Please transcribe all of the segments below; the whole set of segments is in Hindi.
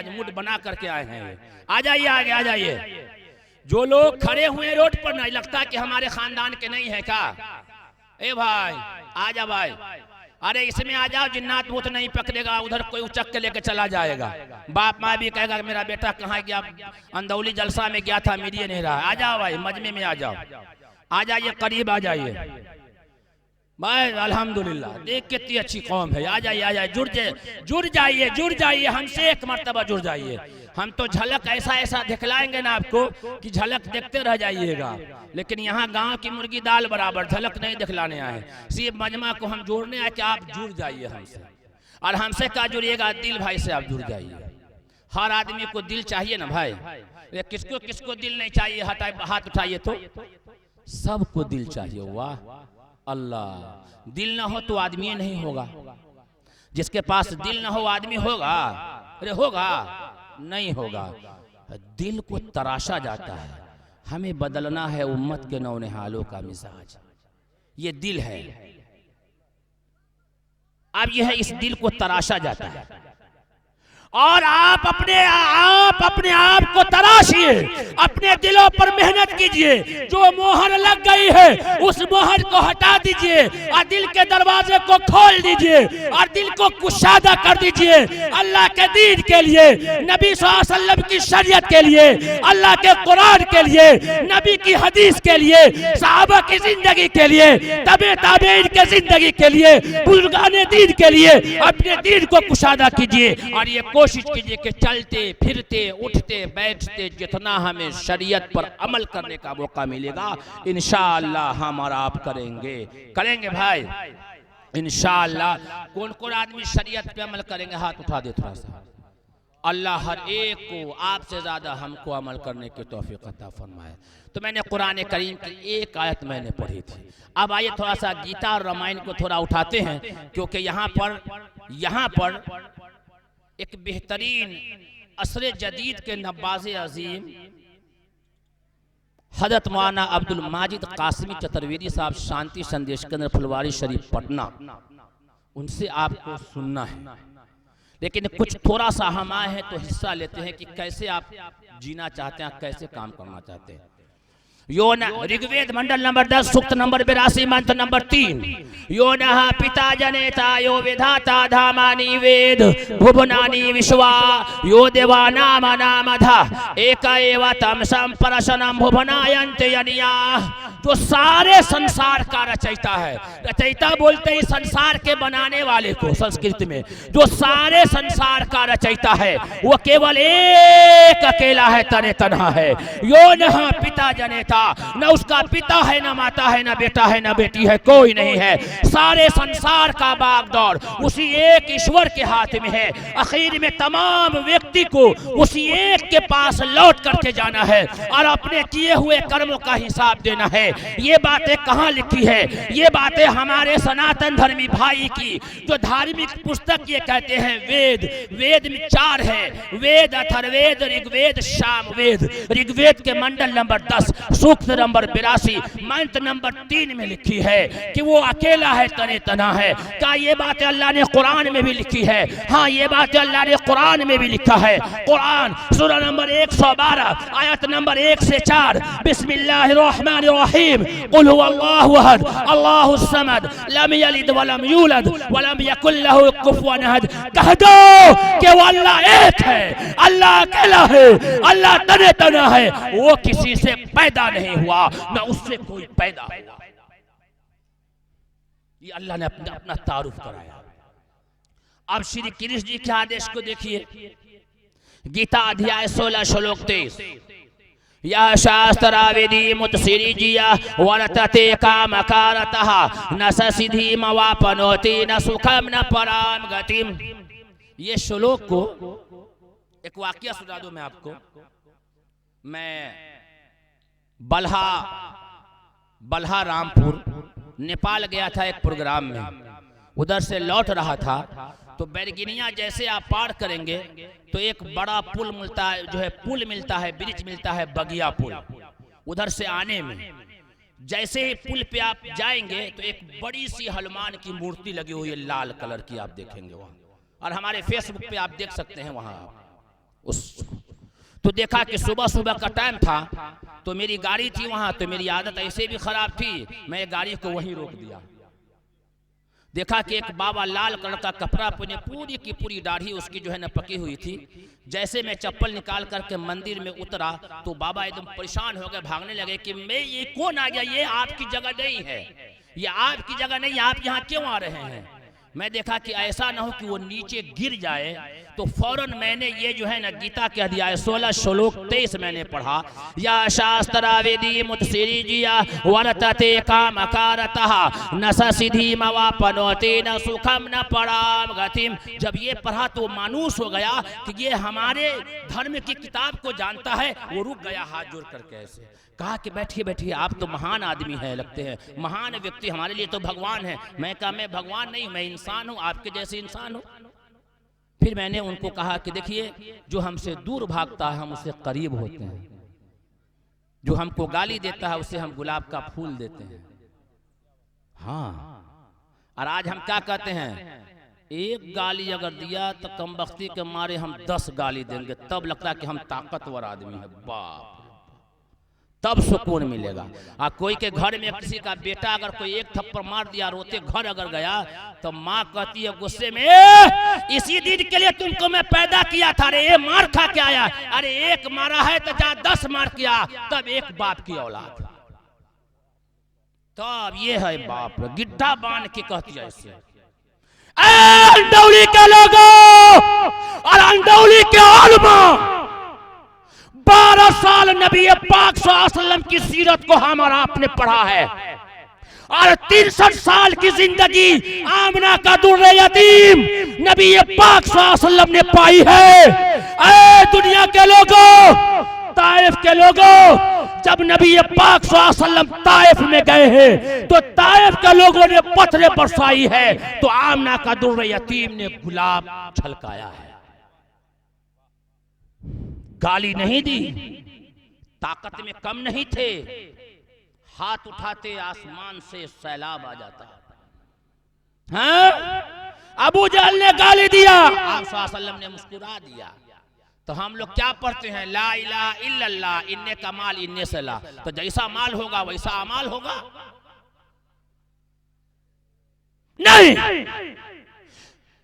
आज मूड बना करके आए हैं। आ जाइए आगे आ जाइए। जो लोग खड़े हुए रोड पर, नहीं लगता कि हमारे खानदान के नहीं है क्या? ए भाई आ जा भाई, अरे इसमें आ जाओ, जिन्नात वो तो नहीं पकड़ेगा, उधर कोई उचक के लेके चला जाएगा। बाप माँ भी कहेगा कि मेरा बेटा कहाँ गया, अंदौली जलसा में गया था, मीडिया नहीं रहा। आ जाओ भाई, मजमे में आ जाओ, आ जाइए, करीब आ जाइए भाई। अल्हम्दुलिल्लाह, देख कितनी अच्छी कौम है। आ जाइए आ जाइए, जुड़ जाइए हमसे, एक मर्तबा जुड़ जाइए। हम तो झलक ऐसा ऐसा दिखलाएंगे ना आपको कि झलक देखते रह जाइएगा। लेकिन यहाँ गांव की मुर्गी दाल बराबर, झलक नहीं दिखलाने आए, सिर्फ मजमा को हम जोड़ने आए कि आप जुड़ जाइए हमसे। और हमसे क्या जुड़िएगा? दिल भाई से आप जुड़ जाइए। हर आदमी को दिल चाहिए ना भाई, किसको किसको दिल नहीं चाहिए? हाथ उठाइए तो सबको दिल चाहिए। वाह अल्लाह, दिल ना हो तो आदमी नहीं होगा। जिसके पास दिल ना हो आदमी होगा? अरे होगा नहीं होगा। दिल को तराशा जाता है। हमें बदलना है उम्मत के नौनिहालों का मिजाज, ये दिल है। अब यह है, इस दिल को तराशा जाता है। और आप अपने आप को तराशिए, अपने दिलों पर मेहनत कीजिए। जो मोहर लग गई है उस मोहर को हटा दीजिए और दिल के दरवाजे को खोल दीजिए और दिल को कुशादा कर दीजिए। अल्लाह के दीन के लिए, नबी सल्लल्लाहु अलैहि वसल्लम की शरीयत के लिए, अल्लाह के कुरान के लिए, नबी की हदीस के लिए, सहाबा की जिंदगी के लिए, तबे ताबईन के जिंदगी के लिए, बुजुर्गाने दीन के लिए अपने दीन को कुशादा कीजिए। और ये कोशिश कीजिए कि चलते फिरते उठते बैठते जितना हमें शरीयत पर अमल करने का मौका मिलेगा, इंशाअल्लाह हम और आप करेंगे भाई इंशाअल्लाह। कौन कौन आदमी शरीयत पे अमल करेंगे? हाथ उठा दे थोड़ा सा। अल्लाह हर एक को आपसे ज्यादा हमको अमल करने की तौफीक अता फरमाए। तो मैंने कुरान करीम की एक आयत मैंने पढ़ी थी। अब आइए थोड़ा सा गीता और रामायण को थोड़ा उठाते हैं, क्योंकि यहाँ पर एक बेहतरीन असरे जदीद के नवाज़े अजीम हजरत मौलाना अब्दुल माजिद कासिमी चतुर्वेदी साहब, शांति संदेश केंद्र फुलवारी शरीफ पटना, उनसे आपको सुनना है। लेकिन कुछ थोड़ा सा हम आए हैं तो हिस्सा लेते हैं कि कैसे आप जीना चाहते हैं, कैसे काम करना चाहते हैं। यो न ऋग्वेद मंडल नंबर 10 सूक्त नंबर 82 मंत्र नंबर 3, यो न पिता जनेता यो विधाता धामानि वेद भुवनानि विश्वा यो देवानाम नामधा एक एव तम संपरशनम भुवनायन्त यनिया। जो सारे संसार का रचयिता है, रचयिता बोलते ही संसार के बनाने वाले को संस्कृत में, जो सारे संसार का रचयिता है वो केवल एक अकेला है, तने तन्हा है। यो न पिता जनेता, न उसका पिता है, न माता है, न बेटा है, न बेटी है, कोई नहीं है। सारे संसार का बागडोर उसी एक ईश्वर के हाथ में है। आखिर में तमाम व्यक्ति को उसी एक के पास लौट करके जाना है और अपने किए हुए कर्मों का हिसाब देना है। ये बातें कहाँ लिखी है? ये बातें हमारे सनातन धर्मी भाई की, जो धार्मिक पुस्तक ये कहते हैं वेद। वेद में 4 है, वेद अथर्ववेद, ऋग्वेद, सामवेद। ऋग्वेद के मंडल नंबर 10 सूक्त नंबर 82 मंत्र नंबर 3 में लिखी है कि वो अकेला है, तने तना है। क्या ये बातें अल्लाह ने कुरान में भी लिखी है? हाँ, ये बातें अल्लाह ने कुरान में भी लिखा है। कुरान सूरा नंबर 112 आयत नंबर 1 से 4, बिस्मिल्लाहिर्रहमानिर्रहीम, कुल हुवल्लाहु अहद अल्लाहुस समद लम यलिद वलम यूलद वलम यकुल लहु कुफुवन अहद। कह दो कि वो अल्लाह एक है, अल्लाह अकेला है, अल्लाह तने तना है, वो किसी से पैदा नहीं हुआ, न उससे कोई पैदा हुआ। ये अल्लाह ने अपना तारुफ कराया। अब श्री कृष्ण जी के आदेश को देखिए, गीता अध्याय 16 श्लोक 23, या शास्त्राविधि मुत्सिरी जिया वर्तते कामकारतः न सिद्धि मवापनोति न सुखम न पराम गतिम। ये श्लोक को एक वाकया सुना दूं मैं आपको। मैं बल्हा रामपुर नेपाल गया था एक प्रोग्राम में, उधर से लौट रहा था तो बैरगिनिया जैसे आप पार करेंगे तो एक बड़ा पुल मिलता है, जो है पुल मिलता है, ब्रिज मिलता है, बगिया पुल। उधर से आने में जैसे ही पुल पे आप जाएंगे तो एक बड़ी सी हनुमान की मूर्ति लगी हुई है, लाल कलर की, आप देखेंगे वहाँ, और हमारे फेसबुक पे आप देख सकते हैं वहाँ। उस तो देखा कि सुबह सुबह का टाइम था, तो मेरी गाड़ी थी वहां, तो मेरी आदत ऐसे भी खराब थी, मैं गाड़ी को वहीं रोक दिया। देखा कि एक बाबा लाल कलर का कपड़ा पहने, पूरी की पूरी दाढ़ी उसकी जो है ना पकी हुई थी। जैसे मैं चप्पल निकाल करके मंदिर में उतरा तो बाबा एकदम परेशान हो गए, भागने लगे कि मैं ये कौन आ गया, ये आपकी जगह नहीं है, ये आपकी जगह नहीं, आप यहाँ क्यों आ रहे हैं। मैं देखा कि ऐसा ना हो कि वो नीचे गिर जाए, तो फौरन मैंने ये जो है ना गीता के अध्याय 16 श्लोक 23 मैंने पढ़ा, या शास्त्रा वेदी मुत्सिरी जिया वर्तते कामकारतः न सिद्धि मवापनोति न सुखम न पराम गतिम। जब ये पढ़ा तो मानूस हो गया कि ये हमारे धर्म की किताब को जानता है। वो रुक गया हाथ जोड़ करके, ऐसे कहा कि बैठिए बैठिए, आप तो महान आदमी है, लगते हैं महान व्यक्ति, हमारे लिए तो भगवान है। मैं कहा मैं भगवान नहीं, मैं इंसान हूँ, आपके जैसे इंसान हूँ। फिर मैंने उनको कहा कि देखिए, जो हमसे दूर भागता है हम उससे करीब होते हैं, जो हमको गाली देता है उसे हम गुलाब का फूल देते हैं। हाँ, और आज हम क्या कहते हैं, एक गाली अगर दिया तो कमबख्ती के मारे हम 10 गाली देंगे, तब लगता है कि हम ताकतवर आदमी है, बाप तब सुकून मिलेगा। और कोई के घर में किसी का बेटा अगर कोई एक थप्पड़ मार दिया, रोते घर अगर गया, तो माँ कहती है गुस्से में, इसी दिन के लिए तुमको मैं पैदा किया था रे, ये मार खा के आया, अरे एक मारा है तो जा 10 मार किया, तब एक बाप की औलाद। तब ये है बाप, गिड्ढा बांध के कहती है ऐसे। अंडौली के लोगों और अंडौली के आलमा, 12 साल नबी पाक सल्लल्लाहु अलैहि वसल्लम की सीरत को हमारा आपने पढ़ा है, और 63 साल की जिंदगी आमना का दुर्रे यतीम नबी पाक सल्लल्लाहु अलैहि वसल्लम ने पाई है। ऐ दुनिया के लोगों, ताइफ के लोगों, जब नबी पाक सल्लल्लाहु अलैहि वसल्लम ताइफ में गए हैं तो ताइफ के लोगों ने पत्थरें बरसाई है, तो आमना का दुर्रे यतीम ने गुलाब छलकाया है। गाली नहीं दी, ताकत में कम नहीं थे, हाथ उठाते आसमान से सैलाब आ जाता। हाँ? अबू जहल ने गाली दिया, आप सल्लल्लाहु अलैहि वसल्लम ने मुस्कुरा दिया। तो हम लोग क्या पढ़ते हैं, ला इलाहा इल्लल्लाह, इन्ने का माल इन्ने से ला, तो जैसा माल होगा वैसा अमाल होगा। नहीं,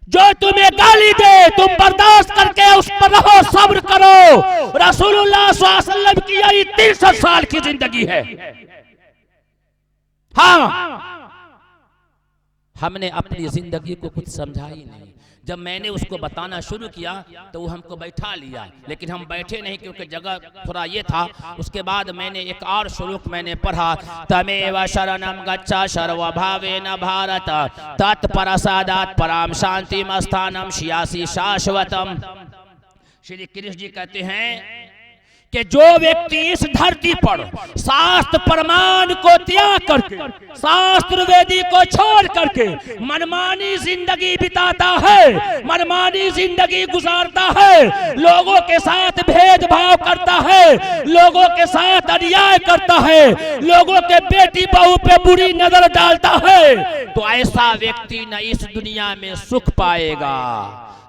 जो तुम्हें गाली दे तुम बर्दाश्त करके उस पर रहो, सब्र करो। रसूलुल्लाह सल्लल्लाहु अलैहि वसल्लम की यही 63 साल की जिंदगी है। हाँ, हमने अपनी जिंदगी को कुछ समझा ही नहीं। जब मैंने उसको बताना शुरू किया तो वो हमको बैठा लिया, लेकिन हम बैठे नहीं क्योंकि जगह थोड़ा ये था। उसके बाद मैंने एक और श्लोक मैंने पढ़ा, तमेव शरणम गच्छ सर्वभावेन भारत तत्प्रसादात् पराम शांतिम स्थानम श्यासी शाश्वतम। श्री कृष्ण जी कहते हैं कि जो व्यक्ति इस धरती पर शास्त्र प्रमाण को त्याग करके, शास्त्र वेदी को छोड़ करके मनमानी जिंदगी बिताता है, मनमानी जिंदगी गुजारता है, लोगों के साथ भेदभाव करता है, लोगों के साथ अन्याय करता है, लोगों के बेटी बहू पे बुरी नजर डालता है, तो ऐसा व्यक्ति न इस दुनिया में सुख पाएगा,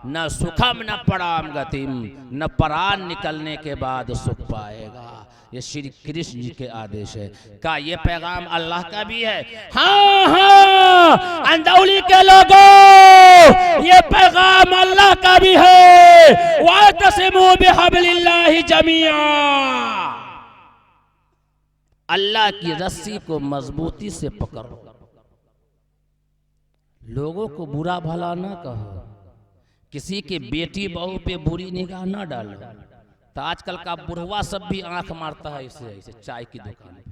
न सुखम न पराम गतिम, न प्राण निकलने के बाद सुख पाएगा। ये श्री कृष्ण जी के आदेश है। का ये पैगाम अल्लाह का भी है? हाँ हाँ, अंदौली के लोगों, ये पैगाम अल्लाह का भी है। वातसिमू बिहब्लिल्लाहि जमीआ, अल्लाह की रस्सी को मजबूती से पकड़ो, लोगों को बुरा भला ना कहो, किसी के बेटी बहू पे बुरी निगाह ना डालो। तो आजकल का बुढ़वा सब भी आंख मारता है इसे, ऐसे चाय की दुकान पे,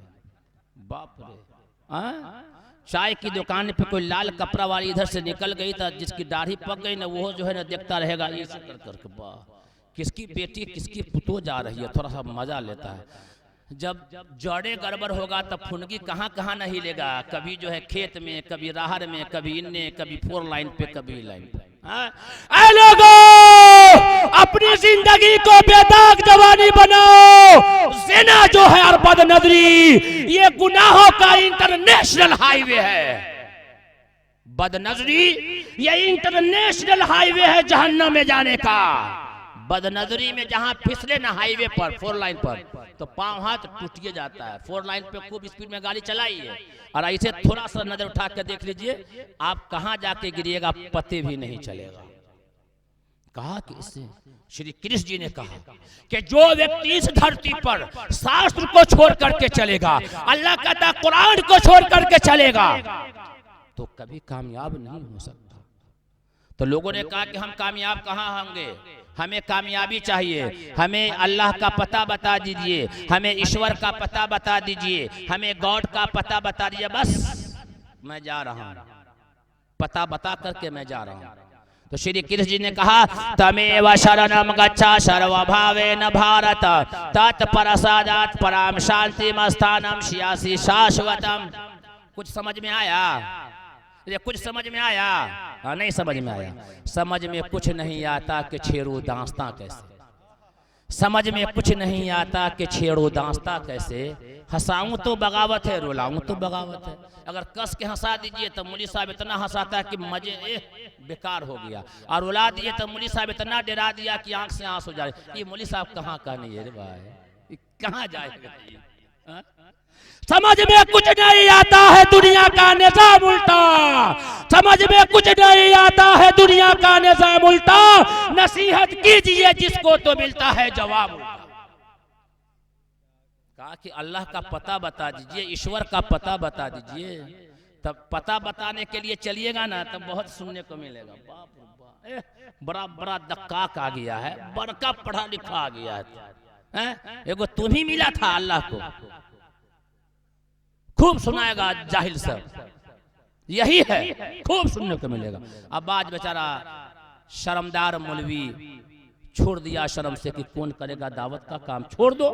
बाप रे, चाय की दुकान पे कोई लाल कपड़ा वाली इधर से निकल गई तो जिसकी दाढ़ी पक गई ना, वो जो है ना देखता रहेगा ऐसे कर करके, वाह किसकी बेटी किसकी पुतो जा रही है, थोड़ा सा मजा लेता है। जब जड़े गड़बड़ होगा तब फुनगी कहाँ कहाँ नहीं लेगा, कभी जो है खेत में, कभी राहर में, कभी इन्ने, कभी 4 लाइन पे, कभी लाइन पे। लोगों, अपनी जिंदगी को बेदाग जवानी बनाओ। ज़िना जो है और बदनजरी, ये गुनाहों का इंटरनेशनल हाईवे है। बदनजरी ये इंटरनेशनल हाईवे है जहन्नम में जाने का। बदनजरी में जहाँ फिसले ना हाईवे पर 4 लाइन पर तो पाँव हाथ टूटिए जाता है। 4 लाइन पे खूब स्पीड में गाड़ी चलाइए और ऐसे थोड़ा सा नजर उठा कर देख लीजिए आप कहाँ जाके गिरिएगा पते भी नहीं चलेगा। कहा कि इससे श्री कृष्ण जी ने कहा कि जो व्यक्ति इस धरती पर शास्त्र को छोड़ करके चलेगा, अल्लाह कहता कुरान को छोड़ करके चलेगा, तो कभी कामयाब नहीं हो सकता। तो लोगों ने कहा कि हम कामयाब कहाँ होंगे, हमें कामयाबी चाहिए, हमें अल्लाह का पता बता दीजिए, हमें ईश्वर का पता बता दीजिए, हमें गॉड का पता बता दीजिए। बस मैं जा रहा हूँ, पता बता करके मैं जा रहा हूँ। तो श्री कृष्ण जी ने कहा तमेव शरणम गच्छ सर्वभावेन भारत तत्प्रसादात् पराम शांतिम स्थानम श्यासि शाश्वतम। कुछ समझ में आया? ये कुछ समझ में आया? नहीं समझ में आया। समझ में कुछ नहीं आता कि छेड़ू दांस्ता कैसे, समझ में कुछ नहीं आता कि छेड़ू दांस्ता कैसे। हंसाऊं तो बगावत है, रुलाऊं तो बगावत है। अगर कस के हंसा दीजिए तो मौलवी साहब इतना हंसाता है कि मजे बेकार हो गया, और रुला दिए तो मौलवी साहब इतना डरा दिया कि आंख से आंसू जा रहे। ये मौलवी साहब कहाँ का नहीं है रे भाई, कहाँ जाएगा? समझ में कुछ नहीं आता है दुनिया का निजाम उल्टा, समझ में कुछ नहीं आता है दुनिया का निजाम उल्टा। नसीहत कीजिए जिसको तो मिलता है जवाब उल्टा। कहा कि अल्लाह का पता बता दीजिए, ईश्वर का पता बता दीजिए, तब पता बताने के लिए चलिएगा ना तब बहुत सुनने को मिलेगा। बाप रे बाप, बड़ा बड़ा दक्काक आ गया है, बड़का पढ़ा लिखा आ गया है। एगो तुम ही मिला था अल्लाह को, खूब सुनाएगा जाहिल सब, यही है, खूब सुनने को मिलेगा। अब आज बेचारा शर्मदार मौलवी छोड़ दिया शर्म से कि कौन करेगा दावत का काम, छोड़ दो।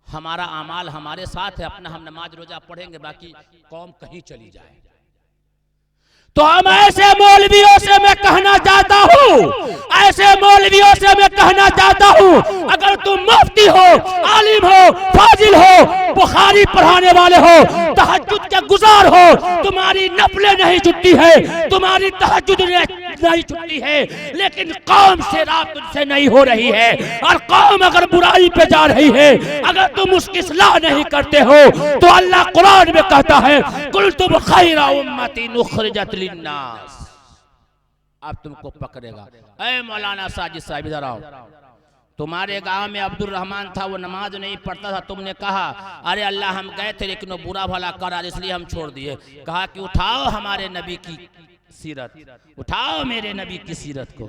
हमारा अमाल हमारे साथ है, अपना हम नमाज रोजा पढ़ेंगे, बाकी कौम कहीं चली जाए। तो हम ऐसे मौलवियों से मैं कहना चाहता हूँ, ऐसे मौलवियों से मैं कहना चाहता हूँ, अगर तुम मुफ्ती हो, आलिम हो, फाजिल हो, बुखारी पढ़ाने वाले हो, तहज्जुद के गुजार हो, तुम्हारी नफलें नहीं छुट्टी है, तुम्हारी तहज्जुद नहीं छुट्टी है, लेकिन कौम से रात तुझसे नहीं हो रही है, और कौम अगर बुराई पे जा रही है, अगर तुम उसकी इस्लाह नहीं करते हो, तो अल्लाह कुरान में कहता है कुंतुम खैरा उम्मतिन उखरिजत लिन्नास, अब तुमको पकड़ेगा। ऐ मौलाना साजिद साहब इधर आओ, तुम्हारे गांव में अब्दुल रहमान था, वो नमाज नहीं पढ़ता था, तुमने कहा अरे अल्लाह हम गए थे लेकिन वो बुरा भला करा इसलिए हम छोड़ दिए। कहा कि उठाओ हमारे नबी की सीरत, उठाओ मेरे नबी की सीरत को।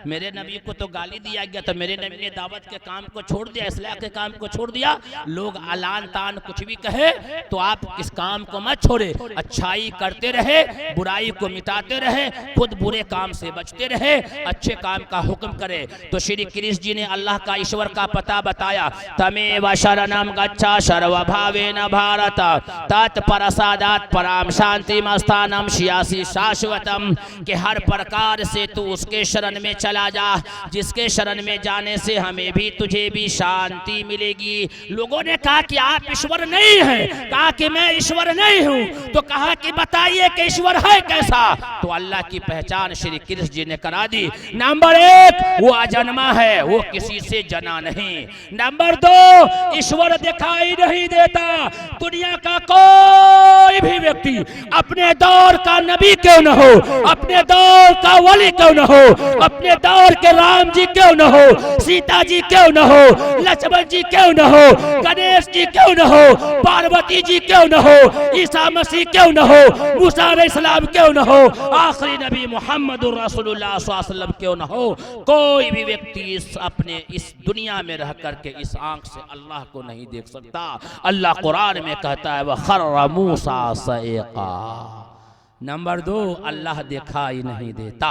मेरे नबी को तो गाली दिया गया, तो मेरे नबी ने दावत के काम को छोड़ दिया, इस्लाह के काम को छोड़ दिया। लोग अलान तान कुछ भी कहे तो आप इस काम को मत छोड़े, अच्छाई करते रहे, बुराई को मिटाते रहे, खुद बुरे काम से बचते रहे, अच्छे काम का हुक्म करे। तो श्री कृष्ण जी ने अल्लाह का ईश्वर का पता बताया, तमेव शरणम गच्छ सर्वभावेन भारत तत्प्रसादात् पराम शांतिम स्थानम श्यासि शाश्वतम, कि हर प्रकार से तू उसके शरण में चला जा जिसके शरण में जाने से हमें भी तुझे भी शांति मिलेगी। लोगों ने कहा कि आप ईश्वर नहीं हैं, कहा कि मैं ईश्वर नहीं हूं, तो कहा कि बताइए कि ईश्वर है कैसा। तो अल्लाह की पहचान श्री कृष्ण जी ने करा दी। नंबर 1 वो अजन्मा है, वो किसी से जना नहीं। नंबर 2 ईश्वर दिखाई नहीं देता। दुनिया का कोई भी व्यक्ति अपने दौर का नबी क्यों न हो, अपने दौर का वली क्यों न हो, अपने दौर के राम जी क्यों न हो, सीता जी क्यों न हो, लक्ष्मण जी क्यों न हो, गणेश जी क्यों न हो, पार्वती जी क्यों न हो, ईसा मसीह क्यों न हो, मूसा अलैहिस्सलाम क्यों न हो, आखिरी नबी मोहम्मद रसूलुल्लाह सल्लल्लाहु अलैहि वसल्लम क्यों न हो, कोई भी व्यक्ति अपने इस दुनिया में रह करके इस आंख से अल्लाह को नहीं देख सकता। अल्लाह कुरान में कहता है वह खर्रा मूसा सईका। नंबर 2 अल्लाह दिखाई नहीं देता।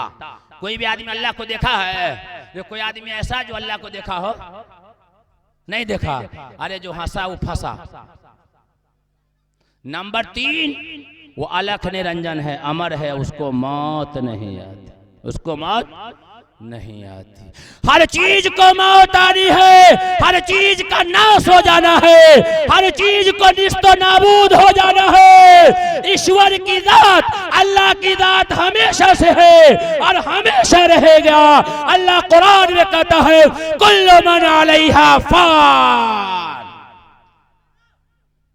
कोई भी आदमी अल्लाह को देखा है? जो कोई आदमी ऐसा जो अल्लाह को देखा हो? नहीं देखा। अरे जो हंसा वो फंसा। नंबर 3 वो अलख निरंजन है, अमर है, उसको मौत नहीं आती, उसको मौत नहीं आती। हर चीज को मौत आनी है, हर चीज का नाश हो जाना है, हर चीज को निस्तो नाबूद हो जाना है। ईश्वर की जात, अल्लाह की जात हमेशा से है और हमेशा रहेगा। अल्लाह कुरान में कहता है कुल्लु मन अलैहा फान।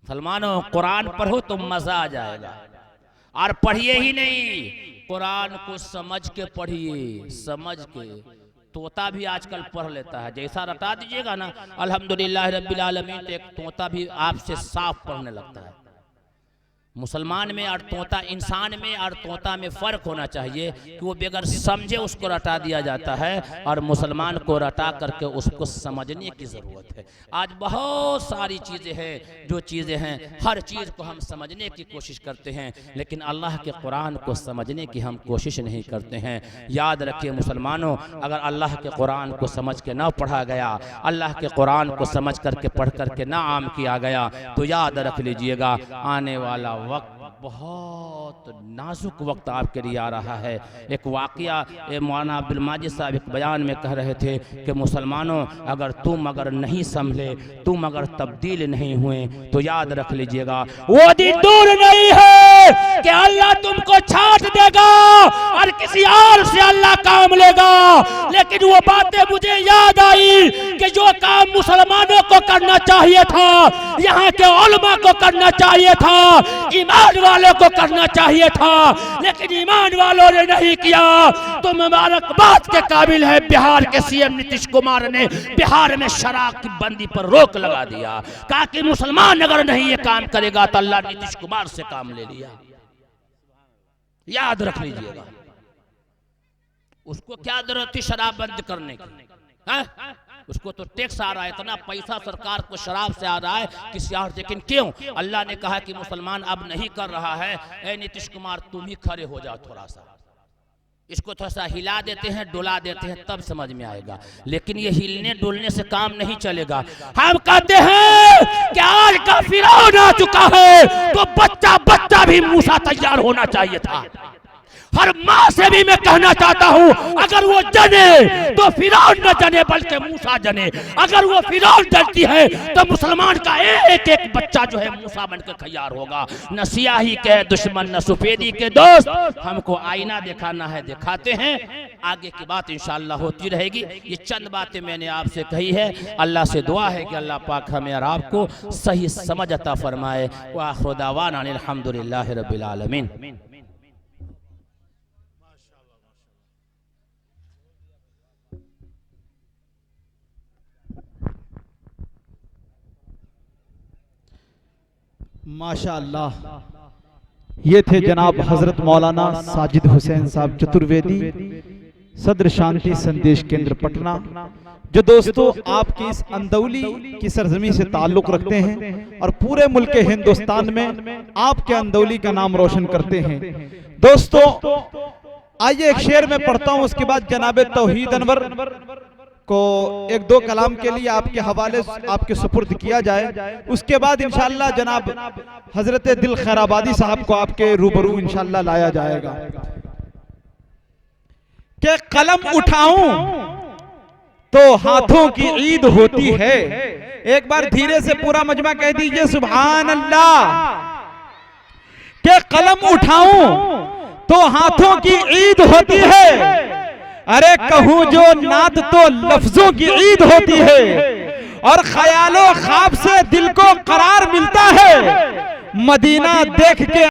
मुसलमानों, कुरान पढ़ो तो मजा आ जाएगा, और पढ़िए ही नहीं, कुरान को समझ के पढ़िए, समझ के। तोता भी आजकल पढ़ लेता है, जैसा रटा दीजिएगा ना अल्हम्दुलिल्लाह रब्बिल आलमीन, तो एक तोता भी आपसे साफ पढ़ने लगता है। मुसलमान में और तोता, इंसान में और तोता में फ़र्क होना चाहिए कि वो बगैर समझे उसको रटा दिया जाता है, और मुसलमान को रटा करके उसको समझने की ज़रूरत है। आज बहुत सारी चीज़ें हैं, जो चीज़ें हैं हर चीज़ को हम समझने की कोशिश करते हैं, लेकिन अल्लाह के कुरान को समझने की हम कोशिश नहीं करते हैं। याद रखिए मुसलमानों, अगर अल्लाह के कुरान को समझ के ना पढ़ा गया, अल्लाह के कुरान को समझ करके पढ़ करके ना आम किया गया, तो याद रख लीजिएगा आने वाला वक्त बहुत नाजुक वक्त आपके लिए आ रहा है। एक वाक़या मौलाना अब्दुल माजिद साहब एक बयान में कह रहे थे कि मुसलमानों, अगर नहीं संभले, तुम अगर तब्दील नहीं हुए, तो याद रख लीजिएगा वो दिन दूर नहीं है कि अल्लाह तुमको छाट देगा और किसी और से अल्लाह काम लेगा। लेकिन वो बातें मुझे याद आई कि जो काम मुसलमानों को करना चाहिए था, यहाँ के उलमा को करना चाहिए था, ईमान वालों को करना चाहिए था, लेकिन ईमान वालों ने नहीं किया। तो मुबारकबाद के काबिल है बिहार के सीएम नीतीश कुमार ने बिहार में शराब की बंदी पर रोक लगा दिया। कहा कि मुसलमान अगर नहीं ये काम करेगा तो अल्लाह नीतीश कुमार से काम ले लिया। याद रख लीजिएगा, उसको क्या जरूरत थी शराब बंद करने की? उसको तो टैक्स आ रहा है, इतना पैसा सरकार को शराब से आ रहा है किसी और, लेकिन क्यों? अल्लाह ने कहा कि मुसलमान अब नहीं कर रहा है, ए नीतीश कुमार तुम ही खड़े हो जाओ, थोड़ा सा इसको थोड़ा सा हिला देते हैं, डुला देते हैं, तब समझ में आएगा। लेकिन ये हिलने डुलने से काम नहीं चलेगा। हम कहते हैं कि आज का फिरौन आ चुका है, तो बच्चा बच्चा भी मूसा तैयार होना चाहिए था। हर माँ से भी मैं कहना चाहता हूँ, अगर वो जने तो फिरौन न जने बल्कि मूसा जने। अगर वो फिरौन जलती है तो मुसलमान का एक एक बच्चा जो है मूसा बनकर तैयार होगा। न सियाही के दुश्मन न सफेदी के दोस्त, हमको आईना दिखाना है, दिखाते हैं, आगे की बात इंशाअल्लाह होती रहेगी। ये चंद बातें मैंने आपसे कही है। अल्लाह से दुआ है कि अल्लाह पाक हमें और आपको सही समझ अता फरमाए। व आखिर दावाना अनिल हम्दुलिल्लाहि रब्बिल आलमीन। माशाअल्लाह, ये थे जनाब हजरत मौलाना साजिद हुसैन साहब चतुर्वेदी, सदर शांति संदेश केंद्र पटना, जो दोस्तों आपकी इस अंदौली की सरजमी से ताल्लुक रखते हैं और पूरे मुल्क हिंदुस्तान में आपके अंदौली का नाम रोशन करते हैं। दोस्तों आइए एक शेर में पढ़ता हूँ, उसके बाद जनाब तौहीद अनवर को एक दो कलाम के लिए आपके हवाले आपके सुपुर्द किया जाए। उसके बाद इंशाअल्लाह जनाब हजरत दिल खैराबादी साहब को आपके रूबरू इंशाअल्लाह लाया जाएगा। कि कलम उठाऊं तो हाथों की ईद होती है। एक बार धीरे से पूरा मजमा कह दीजिए सुभान अल्लाह। कि कलम उठाऊं तो हाथों की ईद होती है। अरे कहूं जो नाद तो लफ्जों की ईद होती है। और ख्यालों ख्वाब से दिल को करार मिलता है। मदीना देख के